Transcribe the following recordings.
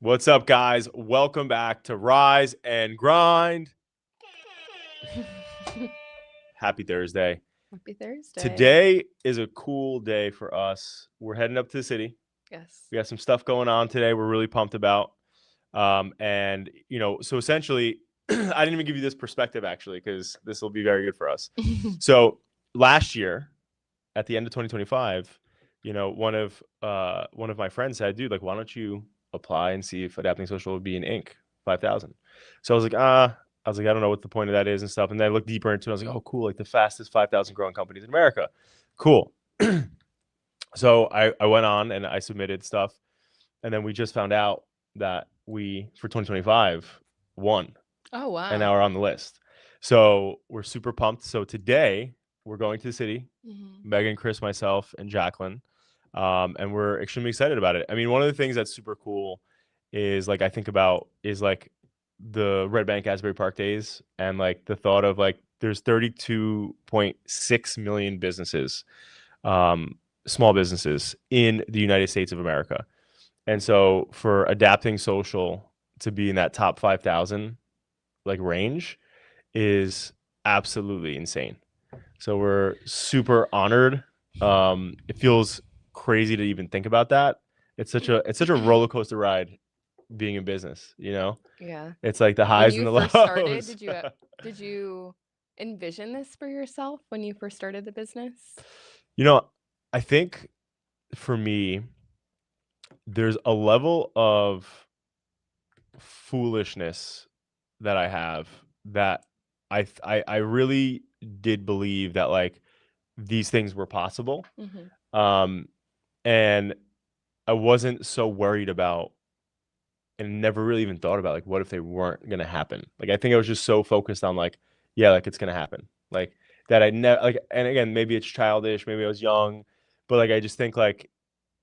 What's up, guys? Welcome back to Rise and Grind. Happy Thursday. Happy Thursday. Today is a cool day for us. We're heading up to the city. Yes. We got some stuff going on today we're really pumped about. So essentially, I didn't even give you this perspective, actually, because this will be very good for us. So last year, at the end of 2025, one of my friends said, dude, like, why don't you apply and see if Adapting Social would be in Inc. 5,000. So I was like, I don't know what the point of that is and stuff. And then I looked deeper into it. I was like, oh, cool, like the fastest 5,000 growing companies in America. Cool. So I went on and I submitted stuff. And then we just found out that we, for 2025, won. Oh, wow. And now we're on the list. So we're super pumped. So today we're going to the city, Megan, Chris, myself, and Jacqueline. And we're extremely excited about it. I mean, one of the things that's super cool is like I think about is like the Red Bank Asbury Park days and like the thought of like there's 32.6 million businesses, small businesses in the United States of America. And so for Adapting Social to be in that top 5,000 like range is absolutely insane. So we're super honored. It feels crazy to even think about that. It's such a roller coaster ride being in business, you know? Yeah. It's like the When highs you and the first lows. started, did you envision this for yourself when you first started the business? I think for me, there's a level of foolishness that I have that I really did believe that like these things were possible. Um, and I wasn't so worried about and never really even thought about like what if they weren't gonna happen. Like I think I was just so focused on like, yeah, like it's gonna happen. Like that I never like and again, maybe it's childish, maybe I was young, but like I just think like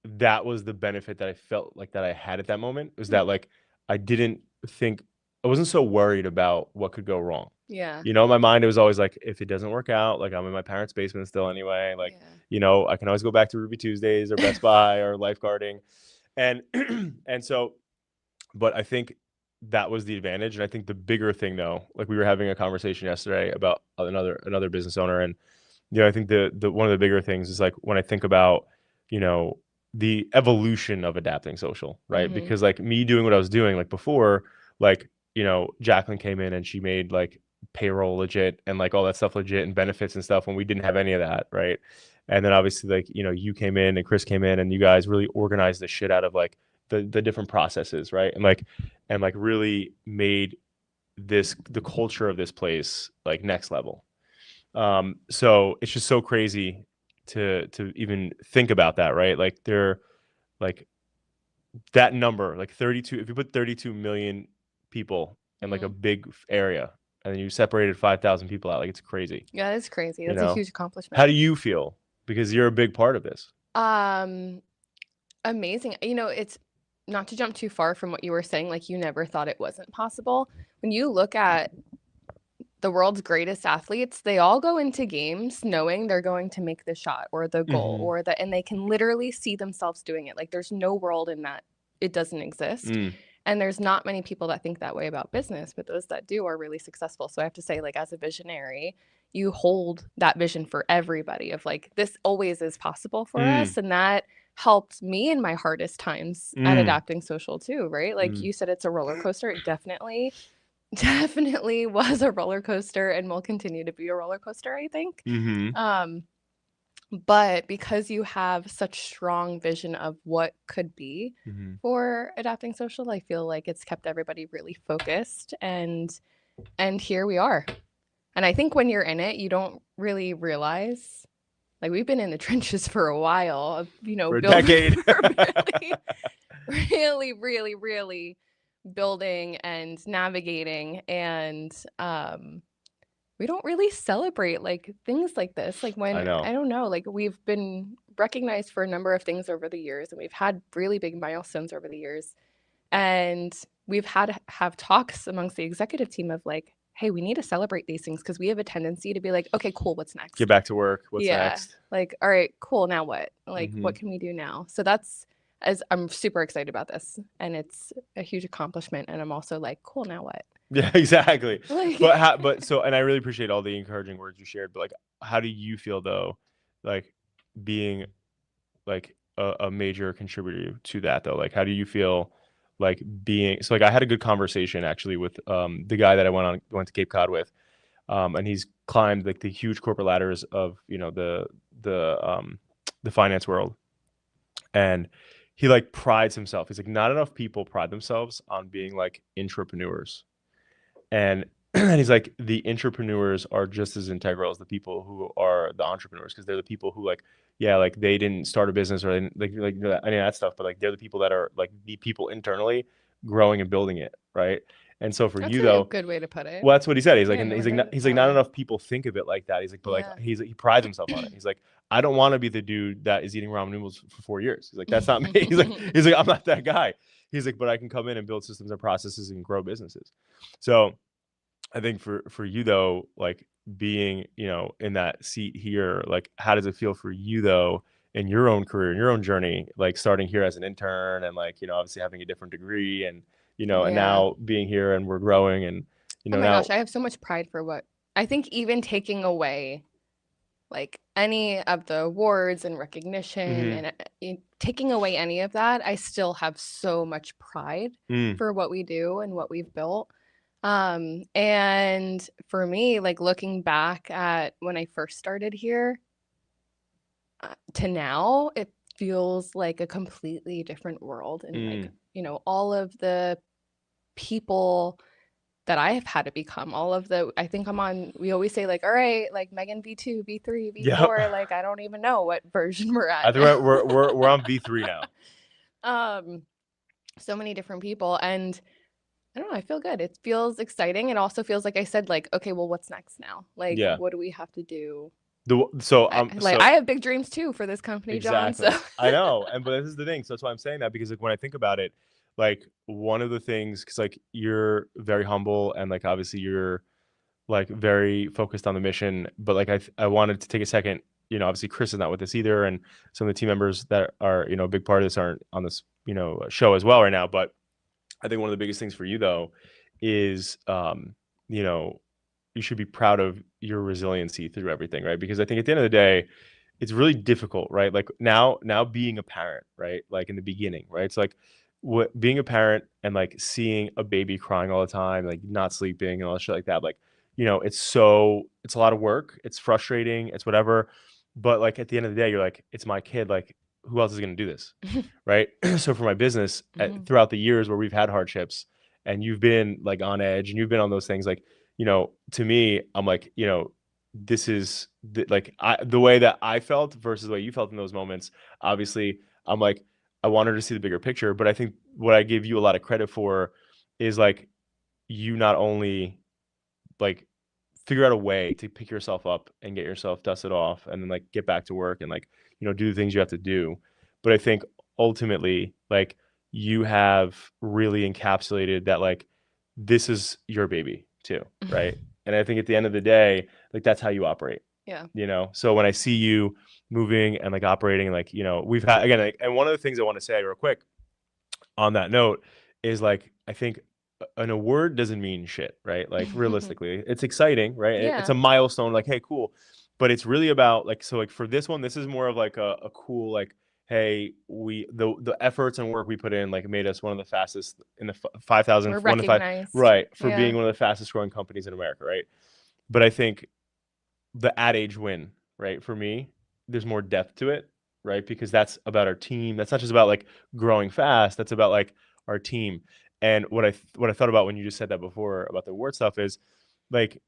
that was the benefit that I felt like that I had at that moment was that like I didn't think I wasn't so worried about what could go wrong. Yeah. In my mind, it was always like, if it doesn't work out, like I'm in my parents' basement still anyway. Like, I can always go back to Ruby Tuesdays or Best Buy or lifeguarding. And and so, but I think that was the advantage. And I think the bigger thing though, like we were having a conversation yesterday about another business owner. And, I think the one of the bigger things is like when I think about, you know, the evolution of Adapting Social, right? Because like me doing what I was doing like before, like, Jacqueline came in and she made like payroll legit and like all that stuff legit and benefits and stuff when we didn't have any of that, right? And then obviously like, you came in and Chris came in and you guys really organized the shit out of like the different processes, right? And really made the culture of this place like next level. So it's just so crazy to even think about that, right? Like they're like that number, like 32, if you put 32 million people in like a big area and then you separated 5,000 people out, like it's crazy. Yeah, that's crazy. That's a huge accomplishment. How do you feel? Because you're a big part of this. Amazing. It's not to jump too far from what you were saying, like you never thought it wasn't possible. When you look at the world's greatest athletes, they all go into games knowing they're going to make the shot or the goal and they can literally see themselves doing it. Like there's no world in that it doesn't exist. And there's not many people that think that way about business, but those that do are really successful. So I have to say, like, as a visionary, you hold that vision for everybody of like, this always is possible for us. And that helped me in my hardest times at Adapting Social too, right? Like you said, it's a roller coaster. It definitely was a roller coaster and will continue to be a roller coaster, I think. But because you have such strong vision of what could be for Adapting Social, I feel like it's kept everybody really focused and here we are. And I think when you're in it, you don't really realize, like we've been in the trenches for a while, for a decade. really building and navigating, and we don't really celebrate like things like this. Like when I don't know, like we've been recognized for a number of things over the years, and we've had really big milestones over the years, and we've had to have talks amongst the executive team of like, hey, we need to celebrate these things because we have a tendency to be like, okay, cool, what's next? Get back to work. What's next? Like, all right, cool, now what? Like, what can we do now? So that's, as I'm super excited about this, and it's a huge accomplishment, and I'm also like, cool, now what? Yeah, exactly. Like, But so, and I really appreciate all the encouraging words you shared, but like, how do you feel though, like being like a major contributor to that though? Like, how do you feel like being, so like I had a good conversation actually with the guy that I went to Cape Cod with. And he's climbed like the huge corporate ladders of, you know, the finance world. And he like prides himself. He's like, not enough people pride themselves on being like entrepreneurs. And and he's like, the entrepreneurs are just as integral as the people who are the entrepreneurs, because they're the people who like, yeah, like they didn't start a business or they didn't, like any of that stuff, but like they're the people that are like the people internally growing and building it, right? And so for that's you a though, good way to put it. well, that's what he said. He's I like, had and never he's like, heard of it he's like, that not way. enough people think of it like that. He's like, but like, Yeah. he prides himself on it. He's like, I don't want to be the dude that is eating ramen noodles for 4 years. He's like, that's not me. He's like, I'm not that guy. He's like, but I can come in and build systems and processes and grow businesses. So I think for you though, like being, you know, in that seat here, like how does it feel for you though in your own career, in your own journey, like starting here as an intern and like, you know, obviously having a different degree and, you know, and Yeah. now being here and we're growing and, you Oh know, my now. gosh, I have so much pride for what I think even taking away like any of the awards and recognition Mhm. and taking away any of that, I still have so much pride Mm. for what we do and what we've built. And for me, like looking back at when I first started here to now, it feels like a completely different world. And like, Mm. you know, all of the people that I have had to become, all of the, I think I'm on, we always say like, all right, like Megan V2, V3, Yep. V4, like I don't even know what version we're I at think now. we're on V3 now. um, so many different people. And I don't know, I feel good. It feels exciting. It also feels like I said, like, okay, well, what's next now? Like, Yeah. what do we have to do? So Like, I have big dreams too for this company, John. So exactly. I know. And but this is the thing. So that's why I'm saying that, because like when I think about it, like one of the things, because like you're very humble and like obviously you're like very focused on the mission, but like I wanted to take a second, you know, obviously Chris is not with us either, and some of the team members that are, you know, a big part of this aren't on this, you know, show as well right now. But I think one of the biggest things for you though is you know, you should be proud of your resiliency through everything, right? Because I think at the end of the day, it's really difficult, right? Like now being a parent, right? Like in the beginning, right? It's like what being a parent and like seeing a baby crying all the time, like not sleeping and all that shit like that. Like, you know, it's a lot of work. It's frustrating. It's whatever. But like at the end of the day, you're like, it's my kid. Like, who else is going to do this? Right. So for my business, Mhm. throughout the years where we've had hardships and you've been like on edge and you've been on those things, like, you know, to me, I'm like, you know, this is like the way that I felt versus the way you felt in those moments. Obviously, I'm like, I wanted to see the bigger picture, but I think what I give you a lot of credit for is like you not only like figure out a way to pick yourself up and get yourself dusted off and then like get back to work and like, you know, do the things you have to do. But I think ultimately, like you have really encapsulated that like this is your baby too, right? And I think at the end of the day, like that's how you operate, Yeah. you know? So when I see you moving and like operating, like, you know, we've had again, like, and one of the things I want to say real quick on that note is like I think an award doesn't mean shit, right? Like realistically, it's exciting, right? It's Yeah. a milestone, like hey, cool, but it's really about like so like for this one, this is more of like a cool like hey we the efforts and work we put in like made us one of the fastest in the 5,000 We're one to five, recognized. right? For Yeah. being one of the fastest growing companies in America, right? But I think the ad age win, right? For me, there's more depth to it, right? Because that's about our team. That's not just about like growing fast. That's about like our team. And what I thought about when you just said that before about the award stuff is like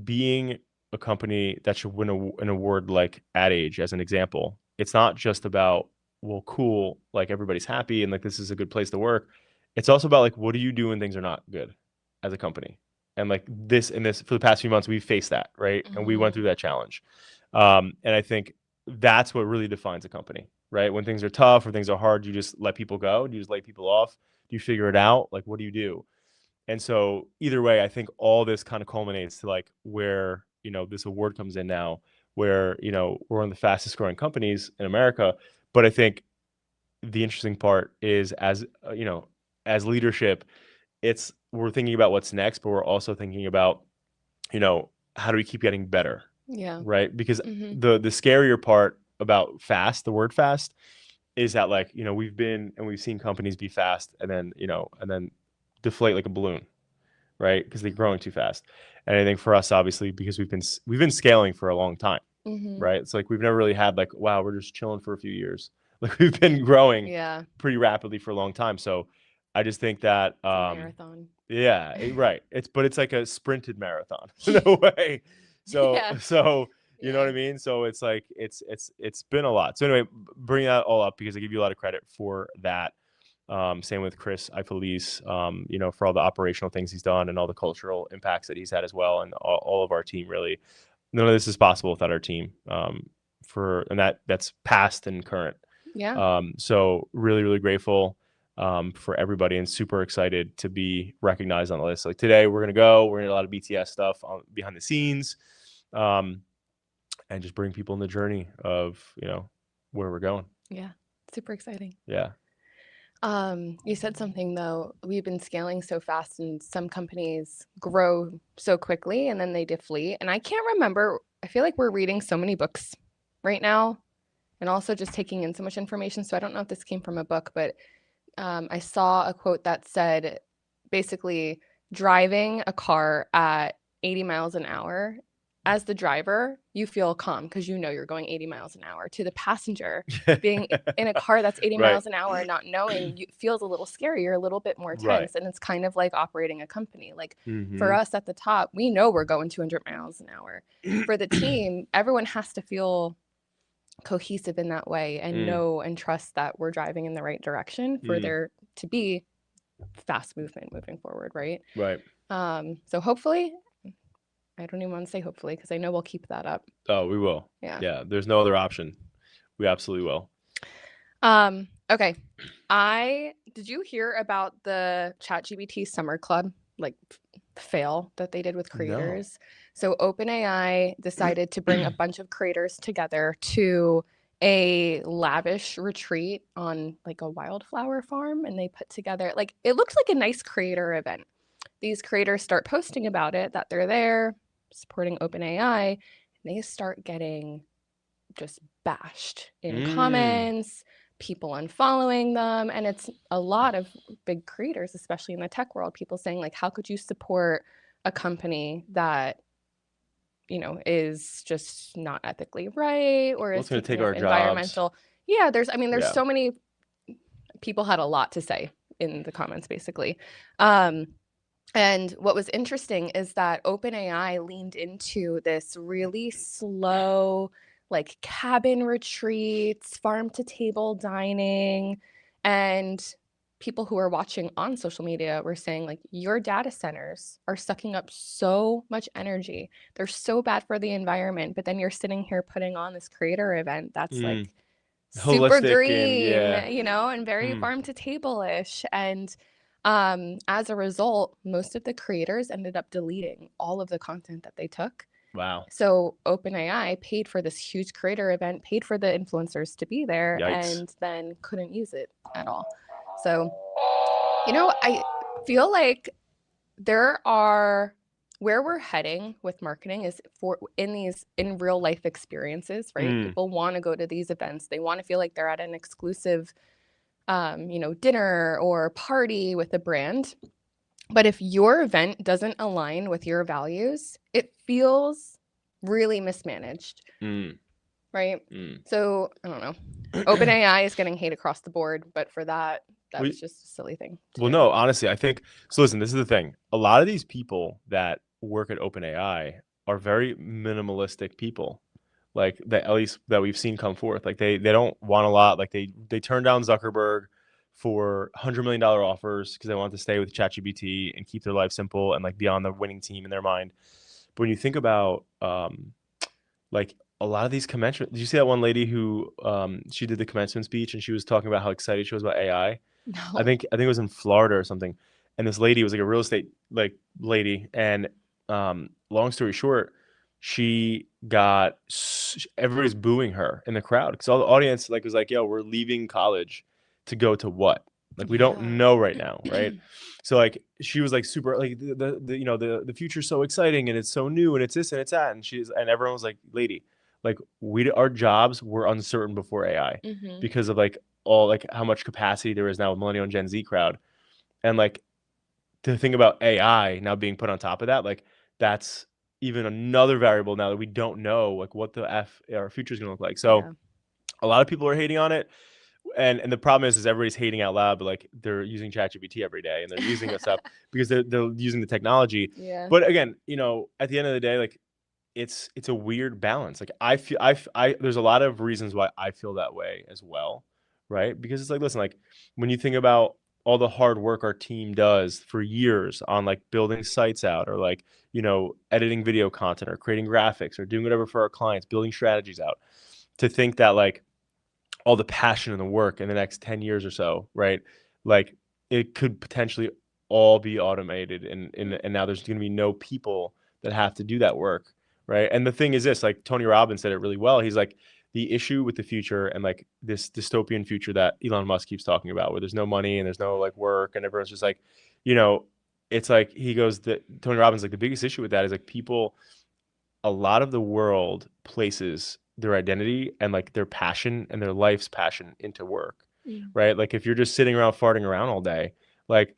being a company that should win an award like Ad Age as an example. It's not just about well, cool, like everybody's happy and like this is a good place to work. It's also about like what do you do when things are not good as a company. And like this and this for the past few months, we've faced that, right? And we went Hmm. through that challenge. And I think that's what really defines a company, right? When things are tough or things are hard, you just let people go. Do you just lay people off? Do you figure it out? Like, what do you do? And so either way, I think all this kind of culminates to like where, you know, this award comes in now, where, you know, we're one of the fastest growing companies in America. But I think the interesting part is, as you know, as leadership, we're thinking about what's next, but we're also thinking about, how do we keep getting better? Yeah. Right? Because Mm-hmm. the scarier part about fast, the word fast, is that, like, we've seen companies be fast and then, deflate like a balloon, right? Because they're growing too fast. And I think for us, obviously, because we've been scaling for a long time, Mm-hmm. right? It's like we've never really had like, wow, we're just chilling for a few years. Like, we've been growing Yeah. pretty rapidly for a long time. So I just think that, It's a marathon. yeah, right. It's like a sprinted marathon in a way. So Yeah. you know what I Yeah. mean? So it's like it's been a lot. So anyway, bring that all up because I give you a lot of credit for that. Same with Chris Ifelis, for all the operational things he's done and all the cultural impacts that he's had as well, and all of our team. Really, none of this is possible without our team. That's past and current. Yeah. So really, really grateful for everybody, and super excited to be recognized on the list. Like today, we're gonna do a lot of BTS stuff behind the scenes, and just bring people in the journey of where we're going. Yeah. Super exciting. Yeah. You said something though. We've been scaling so fast, and some companies grow so quickly and then they deflate. And I can't remember. I feel like we're reading so many books right now, and also just taking in so much information. So I don't know if this came from a book, but I saw a quote that said basically driving a car at 80 miles an hour, as the driver, you feel calm because you know you're going 80 miles an hour. To the passenger, being in a car that's 80 Right. miles an hour and not knowing, you feels a little scary. You're a little bit more Right. tense. And it's kind of like operating a company. Like for Mm-hmm. us at the top, we know we're going 200 miles an hour. For the team, everyone has to feel cohesive in that way and know and trust that we're driving in the right direction for there to be fast movement moving forward, right? Right. So hopefully, I don't even want to say hopefully because I know we'll keep that up. Oh, we will. Yeah. Yeah. There's no other option. We absolutely will. Okay. Did you hear about the ChatGPT Summer Club like fail that they did with No. creators? So OpenAI decided to bring a bunch of creators together to a lavish retreat on like a wildflower farm, and they put together like it looks like a nice creator event. These creators start posting about it, that they're there supporting OpenAI, and they start getting just bashed in comments, people unfollowing them. And it's a lot of big creators, especially in the tech world, people saying, like, how could you support a company that, is just not ethically right or Well, is it's going to taking take out our jobs. environmental. Yeah, there's Yeah. so many people had a lot to say in the comments, basically. And what was interesting is that OpenAI leaned into this really slow, like cabin retreats, farm to table dining. And people who are watching on social media were saying, like, your data centers are sucking up so much energy. They're so bad for the environment. But then you're sitting here putting on this creator event that's like super Holistic and green, yeah. and very farm to table-ish. And as a result, most of the creators ended up deleting all of the content that they took. Wow. So OpenAI paid for this huge creator event, paid for the influencers to be there, Yikes. and then couldn't use it at all. So, I feel like there are where we're heading with marketing is for in real life experiences, right? People want to go to these events. They want to feel like they're at an exclusive dinner or party with a brand. But if your event doesn't align with your values, it feels really mismanaged, right? So I don't know. OpenAI is getting hate across the board, but for that was just a silly thing to do. No, honestly, I think so. Listen, this is the thing. A lot of these people that work at OpenAI are very minimalistic people, like that, at least that we've seen come forth. Like they don't want a lot. Like they turn down Zuckerberg for $100 million offers because they want to stay with ChatGPT and keep their life simple and like be on the winning team in their mind. But when you think about like a lot of these commencement, did you see that one lady who she did the commencement speech and she was talking about how excited she was about AI? I No. think it was in Florida or something. And this lady was like a real estate like lady. And long story short, she everybody's booing her in the crowd because all the audience like was like, "Yo, we're leaving college to go to what? Like, we don't know right now, right? So like she was like super like the you know the future's so exciting and it's so new and it's this and it's that, and everyone was like, lady, like our jobs were uncertain before AI because of like all like how much capacity there is now with millennial and Gen Z crowd, and like to think about AI now being put on top of that, like that's even another variable now that we don't know like what the our future is going to look like. So a lot of people are hating on it. And the problem is everybody's hating out loud, but like they're using ChatGPT every day and they're using that stuff because they're using the technology. Yeah. But again, you know, at the end of the day, like it's a weird balance. Like I feel I there's a lot of reasons why I feel that way as well, right? Because it's like, listen, like when you think about all the hard work our team does for years on like building sites out or like, you know, editing video content or creating graphics or doing whatever for our clients, building strategies out, to think that like all the passion and the work in the next 10 years or so, right? Like it could potentially all be automated and now there's going to be no people that have to do that work, right? And the thing is this, like Tony Robbins said it really well. He's like, the issue with the future and like this dystopian future that Elon Musk keeps talking about where there's no money and there's no like work and everyone's just like, you know, it's like he goes that Tony Robbins like the biggest issue with that is like people, a lot of the world places their identity and like their passion and their life's passion into work, right? Like if you're just sitting around farting around all day, like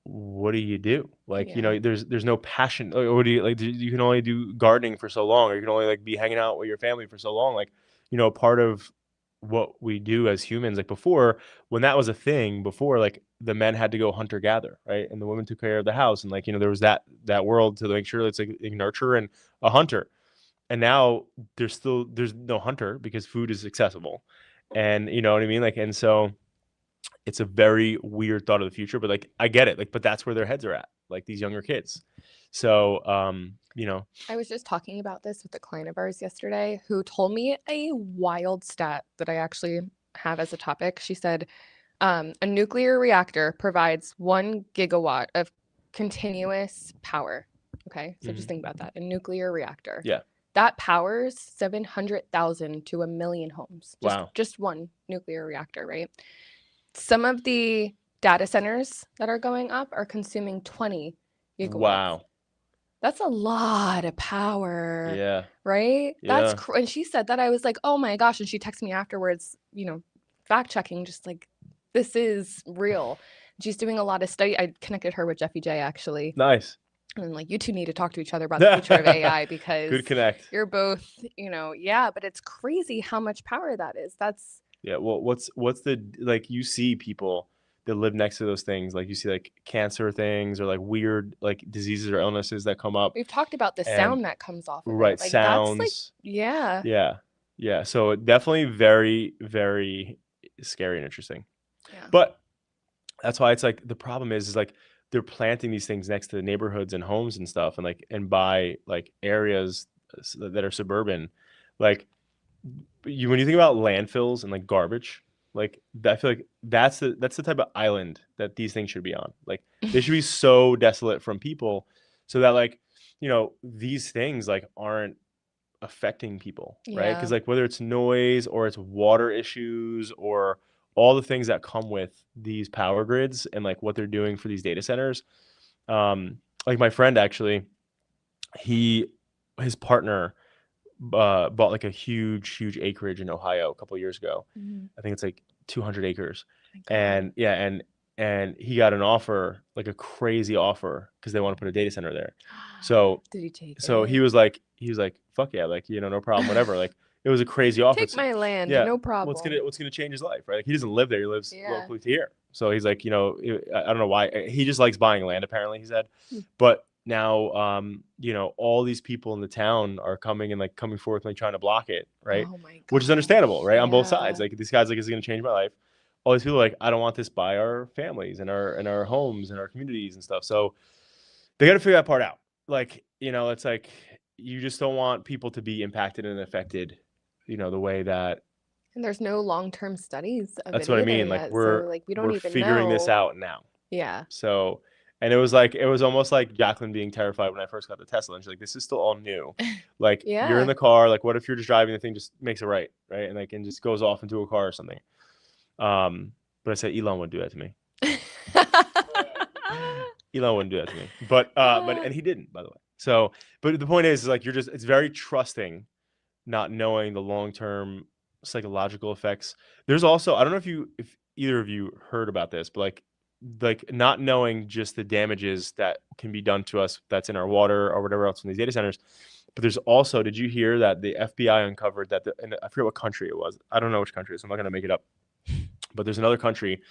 what do? Like, you know, there's no passion. Like, what do you like? You can only do gardening for so long, or you can only like be hanging out with your family for so long. Like, you know, part of what we do as humans, like before, when that was a thing, before like the men had to go hunter gather, right, and the women took care of the house, and like you know there was that world to make sure it's like a nurture and a hunter, and now there's no hunter because food is accessible, and you know what I mean, like, and so it's a very weird thought of the future, but like I get it, like, but that's where their heads are at, like these younger kids. So you know, I was just talking about this with a client of ours yesterday who told me a wild stat that I actually have as a topic. She said a nuclear reactor provides 1 gigawatt of continuous power. Okay, so just think about that. A nuclear reactor. Yeah. That powers 700,000 to 1 million homes. Wow. Just one nuclear reactor, right? Some of the data centers that are going up are consuming 20 gigawatts. Wow. That's a lot of power. Yeah. Right? Yeah. And she said that, I was like, oh my gosh. And she texted me afterwards, you know, fact checking, just like, this is real. She's doing a lot of study. I connected her with Jeffy J actually. Nice. And like, you two need to talk to each other about the future of AI because good connect. You're both, you know, yeah, but it's crazy how much power that is. That's yeah. Well, what's the like you see people that live next to those things, like you see like cancer things or like weird like diseases or illnesses that come up. We've talked about the sound that comes off of right, it. Like sounds. that's like, yeah. Yeah. So definitely very, very scary and interesting. Yeah. But that's why it's like the problem is like they're planting these things next to the neighborhoods and homes and stuff, and like and by like areas that are suburban, like when you think about landfills and like garbage, like I feel like that's the type of island that these things should be on. Like they should be so desolate from people, so that like you know these things like aren't affecting people, right? Because like whether it's noise or it's water issues or all the things that come with these power grids and like what they're doing for these data centers. Like my friend actually, his partner bought like a huge acreage in Ohio a couple of years ago. I think it's like 200 acres. And yeah, and he got an offer, like a crazy offer, because they want to put a data center there. So did he take so it? he was like, fuck yeah, like, you know, no problem, whatever. Like it was a crazy offer. Take my land, no problem. What's gonna change his life, right? Like, he doesn't live there, he lives locally to here. So he's like, you know, I don't know why, he just likes buying land, apparently, he said. But now you know, all these people in the town are coming forth and like trying to block it, right? Oh my God. Which is understandable, right? On both sides. Like these guys like, is it gonna change my life? All these people are like, I don't want this by our families and our homes and our communities and stuff. So they got to figure that part out. Like, you know, it's like you just don't want people to be impacted and affected, you know, the way that. And there's no long-term studies of That's it what I either mean. Like yet, we're so like we don't even figuring this know. out now. Yeah. So, and it was almost like Jacqueline being terrified when I first got the Tesla, and she's like, "This is still all new. Like you're in the car. Like what if you're just driving, the thing just makes a right, and like and just goes off into a car or something." But I said Elon wouldn't do that to me. Elon wouldn't do that to me. But and he didn't, by the way. So, but the point is like it's very trusting, not knowing the long-term psychological effects. There's also, I don't know if either of you heard about this, but like not knowing just the damages that can be done to us that's in our water or whatever else in these data centers. But there's also, did you hear that the FBI uncovered that and I forget what country it was. I don't know which country, so I'm not going to make it up. But there's another country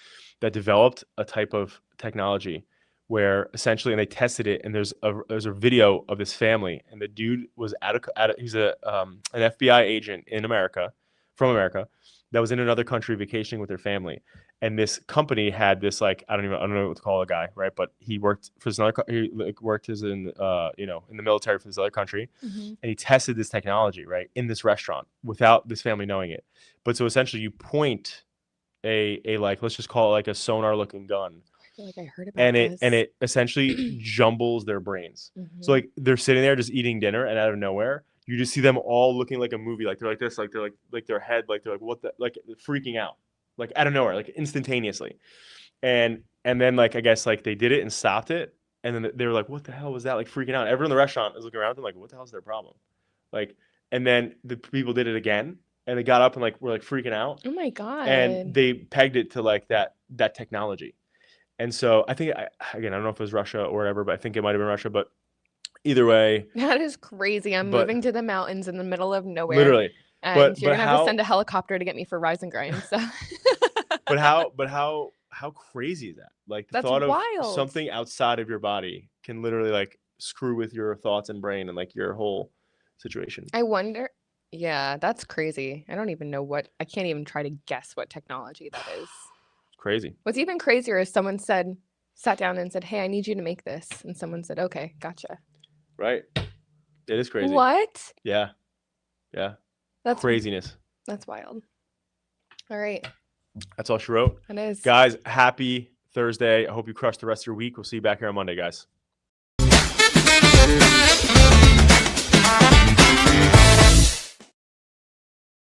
that developed a type of technology where essentially, and they tested it, and there's a video of this family, and the dude was he's an FBI agent in America, from America, that was in another country vacationing with their family, and this company had this like I don't know what to call a guy, right? But he worked for this worked as in in the military for this other country, and he tested this technology right in this restaurant without this family knowing it. But so essentially, you point a like let's just call it like a sonar looking gun. I feel like I heard about this. And it essentially jumbles their brains. So like they're sitting there just eating dinner, and out of nowhere, you just see them all looking like a movie, like they're like this, like they're like their head, like they're like what the like freaking out, like out of nowhere, like instantaneously. And then like I guess like they did it and stopped it, and then they were like, what the hell was that? Like freaking out. Everyone in the restaurant is looking around them like, what the hell is their problem? Like, and then the people did it again, and they got up and like were like freaking out. Oh my God. And they pegged it to like that technology. And so I think, again, I don't know if it was Russia or whatever, but I think it might have been Russia. But either way. That is crazy. I'm moving to the mountains in the middle of nowhere. Literally. And you're going to have to send a helicopter to get me for Rise and Grind. So. But how crazy is that? Like the thought of something outside of your body can literally like screw with your thoughts and brain and like your whole situation. I wonder. Yeah, that's crazy. I don't even know I can't even try to guess what technology that is. Crazy. What's even crazier is someone sat down and said, hey, I need you to make this. And someone said, okay, gotcha. Right. It is crazy. What? Yeah. Yeah. That's craziness. That's wild. All right. That's all she wrote. It is. Guys, happy Thursday. I hope you crush the rest of your week. We'll see you back here on Monday, guys.